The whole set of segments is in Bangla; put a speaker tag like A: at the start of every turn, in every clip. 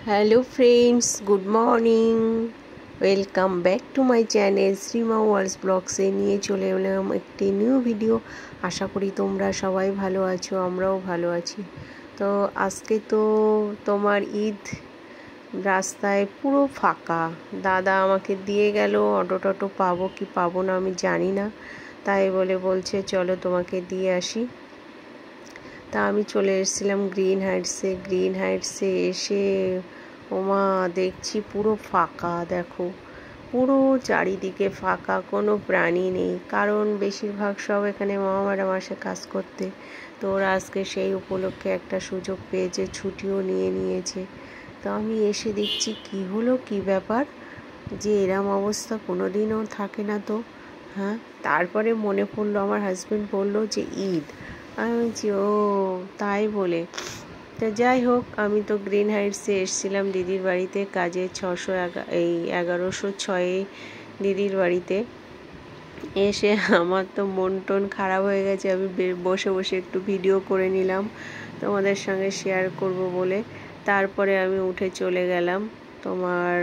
A: Hello friends, good morning. Welcome back to my channel Shrima worlds ব্লগসে নিয়ে চলে এলাম একটি নিউ ভিডিও। আশা করি তোমরা সবাই ভালো আছো, আমরাও ভালো আছি। তো আজকে তো তোমার ঈদ, রাস্তায় পুরো ফাঁকা। দাদা আমাকে দিয়ে গেল, অটো টটো পাবো কি পাবো না আমি জানি না, তাই বলছে চলো তোমাকে দিয়ে আসি। তা আমি চলে এসেছিলাম গ্রিন হাইটসে এসে ওমা দেখছি পুরো ফাঁকা। দেখো পুরো চারিদিকে ফাঁকা, কোনো প্রাণী নেই, কারণ বেশিরভাগ সব এখানে মামা ম্যাডাম আসে কাজ করতে। তো ওরা আজকে সেই উপলক্ষে একটা সুযোগ পেয়েছে, ছুটিও নিয়ে নিয়েছে। তো আমি এসে দেখছি কি হলো, কি ব্যাপার যে এরম অবস্থা কোনো দিনও থাকে না তো। হ্যাঁ, তারপরে মনে পড়লো, আমার হাজব্যান্ড বললো যে ঈদ। আমি বলছি ও তাই বলে। তা যাই হোক, আমি তো গ্রিন হাইটসে এসেছিলাম দিদির বাড়িতে কাজে, 1106 দিদির বাড়িতে এসে আমার তো মন টন খারাপ হয়ে গেছে। আমি বসে বসে একটু ভিডিও করে নিলাম তোমাদের সঙ্গে শেয়ার করব বলে। তারপরে আমি উঠে চলে গেলাম তোমার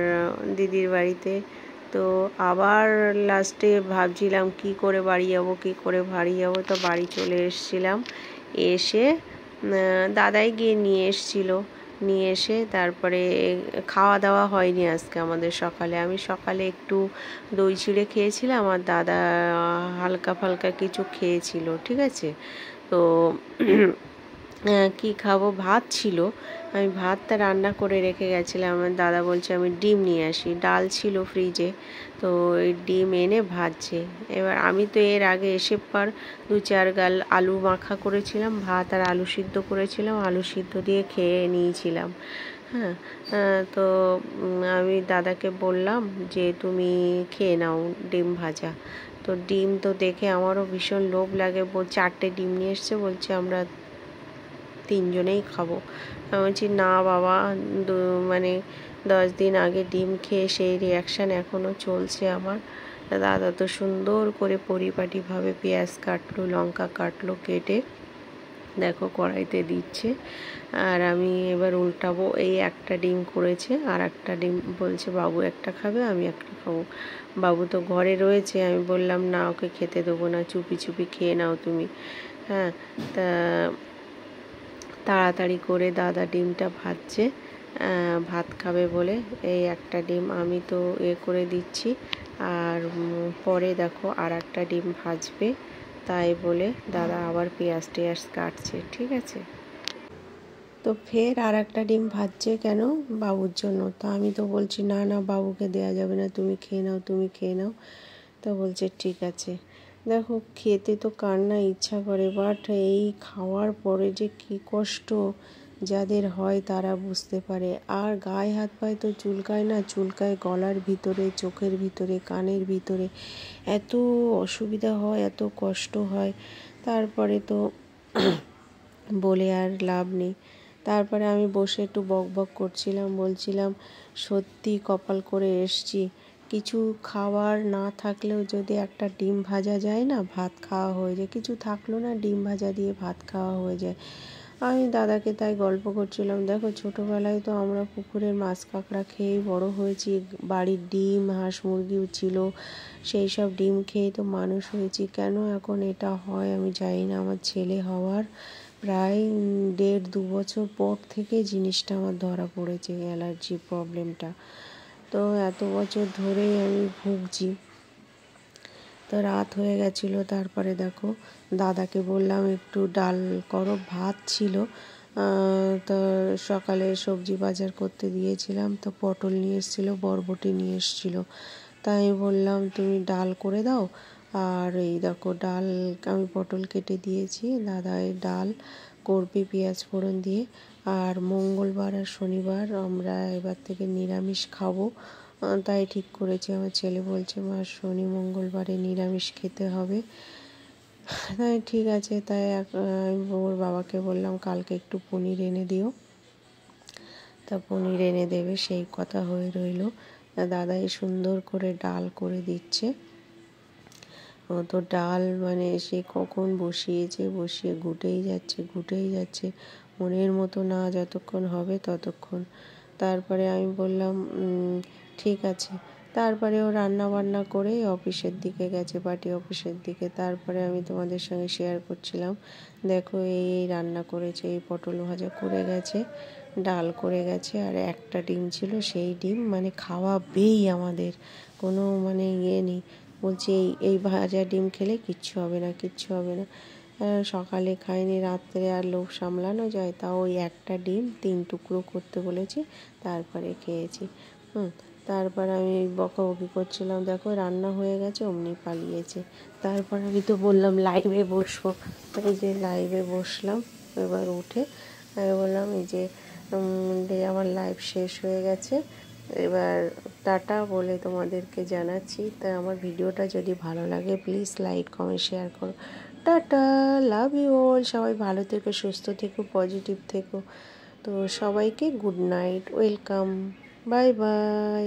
A: দিদির বাড়িতে। তো আবার লাস্টে ভাবছিলাম কি করে বাড়ি যাবো, তো বাড়ি চলে এসেছিলাম। এসে দাদাই গিয়ে নিয়ে এসে তারপরে খাওয়া দাওয়া হয়নি আজকে আমাদের সকালে। আমি সকালে একটু দই চিড়ে খেয়েছিলাম, আর দাদা হালকা ফালকা কিছু খেয়েছিল, ঠিক আছে। তো কি খাবো, ভাত ছিল, আমি ভাতটা রান্না করে রেখে গেছিলাম। আমার দাদা বলছে আমি ডিম নিয়ে আসি, ডাল ছিল ফ্রিজে, তো ওই ডিম এনে ভাজছে। এবার আমি তো এর আগে এসে পর 2-4 গাল আলু মাখা করেছিলাম, ভাত আর আলু সিদ্ধ করেছিলাম, আলু সিদ্ধ দিয়ে খেয়ে নিয়েছিলাম। হ্যাঁ, তো আমি দাদাকে বললাম যে তুমি খেয়ে নাও ডিম ভাজা। তো ডিম তো দেখে আমারও ভীষণ লোভ লাগে, 4টে ডিম নিয়ে এসছে, বলছে আমরা 3 জনেই খাবো। আমি বলছি না বাবা, মানে 10 দিন আগে ডিম খেয়ে সেই রিয়াকশান এখনও চলছে আমার। দাদা তো সুন্দর করে পরিপাটিভাবে পেঁয়াজ কাটলো, লঙ্কা কাটলো, কেটে দেখো কড়াইতে দিচ্ছে। আর আমি এবার উল্টাবো, এই একটা ডিম করেছে, আর একটা ডিম বলছে বাবু একটা খাবে, আমি একটা খাবো। বাবু তো ঘরে রয়েছে, আমি বললাম না ওকে খেতে দেবো না, চুপি চুপি খেয়ে নাও তুমি। হ্যাঁ, তা তাড়াতাড়ি করে দাদা ডিমটা ভাজছে, ভাত খাবে বলে। এই একটা ডিম আমি তো করে দিচ্ছি, আর পরে দেখো আর একটা ডিম ভাজবে, তাই বলে দাদা আবার পেঁয়াজ টেয়াজ কাটছে, ঠিক আছে। তো ফের আর একটা ডিম ভাজছে কেন, বাবুর জন্য। তো আমি তো বলছি না না বাবুকে দেয়া যাবে না, তুমি খেয়ে নাও। তো বলছে ঠিক আছে। দেখো খেতে তো কার না ইচ্ছা করে, বাট এই খাওয়ার পরে যে কী কষ্ট যাদের হয় তারা বুঝতে পারে। আর গায়ে হাত পায়ে তো চুলকায় গলার ভিতরে, চোখের ভিতরে, কানের ভিতরে, এত অসুবিধা হয়, এত কষ্ট হয়। তারপরে তো বলে আর লাভ নেই। তারপরে আমি বসে একটু বকবক করছিলাম, বলছিলাম সত্যি কপাল করে এসছি, কিছু খাবার না থাকলেও যদি একটা ডিম ভাজা যায় না, ভাত খাওয়া হয়ে যায়। কিছু থাকলো না, ডিম ভাজা দিয়ে ভাত খাওয়া হয়ে যায়। আমি দাদাকে তাই গল্প করছিলাম, দেখো ছোটোবেলায় তো আমরা পুকুরের মাছ কাঁকড়া খেয়েই বড় হয়েছি, বাড়ির ডিম হাঁস মুরগিও ছিল, সেই সব ডিম খেয়েই তো মানুষ হয়েছি। কেন এখন এটা হয় আমি জানি না। আমার ছেলে হওয়ার প্রায় 1.5-2 বছর পর থেকে জিনিসটা আমার ধরা পড়েছে, অ্যালার্জি প্রবলেমটা। তো এত বছর ধরেই আমি ভুগছি। তো রাত হয়ে গেছিলো, তারপরে দেখো দাদাকে বললাম একটু ডাল করো, ভাত ছিল। তো সকালে সবজি বাজার করতে দিয়েছিলাম, তো পটল নিয়ে এসেছিলো, বরবটি নিয়ে এসেছিলো। তাই আমি বললাম তুমি ডাল করে দাও। আর এই দেখো ডাল আমি পটল কেটে দিয়েছি, দাদা এই ডাল করবে পেঁয়াজ ফোড়ন দিয়ে। আর মঙ্গলবার আর শনিবার আমরা এবার থেকে নিরামিষ খাবো, তাই ঠিক করেছি। আমার ছেলে বলছে মা শনি মঙ্গলবারে নিরামিষ খেতে হবে। তাই ঠিক আছে, তাই আমি ওর বাবাকে বললাম কালকে একটু পনির এনে দিও, তা পনির এনে দেবে, সেই কথা হয়ে রইল। দাদাই সুন্দর করে ডাল করে দিচ্ছে। ও তো ডাল মানে সে কখন বসিয়ে ঘুটেই যাচ্ছে, মনের মতো না, যতক্ষণ হবে ততক্ষণ। তারপরে আমি বললাম ঠিক আছে। তারপরে ও রান্না বান্না করে অফিসের দিকে গেছে, পার্টি অফিসের দিকে। তারপরে আমি তোমাদের সঙ্গে শেয়ার করছিলাম, দেখো এই রান্না করেছে, এই পটল ভাজা করে গেছে, ডাল করে গেছে, আর একটা ডিম ছিল, সেই ডিম মানে খাওয়াবেই আমাদের, কোনো মানে ইয়ে নেই। বলছি এই এই ভাজা ডিম খেলে কিচ্ছু হবে না, কিচ্ছু হবে না। সকালে খাইনি, রাত্রে আর লোভ সামলানো যায়, তাও ওই একটা ডিম 3 টুকরো করতে বলেছি, তারপরে খেয়েছি। তারপর আমি বকাবকি করছিলাম, দেখো রান্না হয়ে গেছে, অমনি পালিয়েছে। তারপর আমি তো বললাম লাইভে বসবো, এই যে লাইভে বসলাম। এবার উঠে আমি বললাম এই যে আমার লাইভ শেষ হয়ে গেছে, এবার টাটা বলে তোমাদেরকে জানাচ্ছি। তাই আমার ভিডিওটা যদি ভালো লাগে প্লিজ লাইক কমেন্ট শেয়ার করো। Tata, love you all. সবাই ভালো থেকো, সুস্থ থেকো, পজিটিভ থেকো। তো সবাইকে good night, welcome, bye by.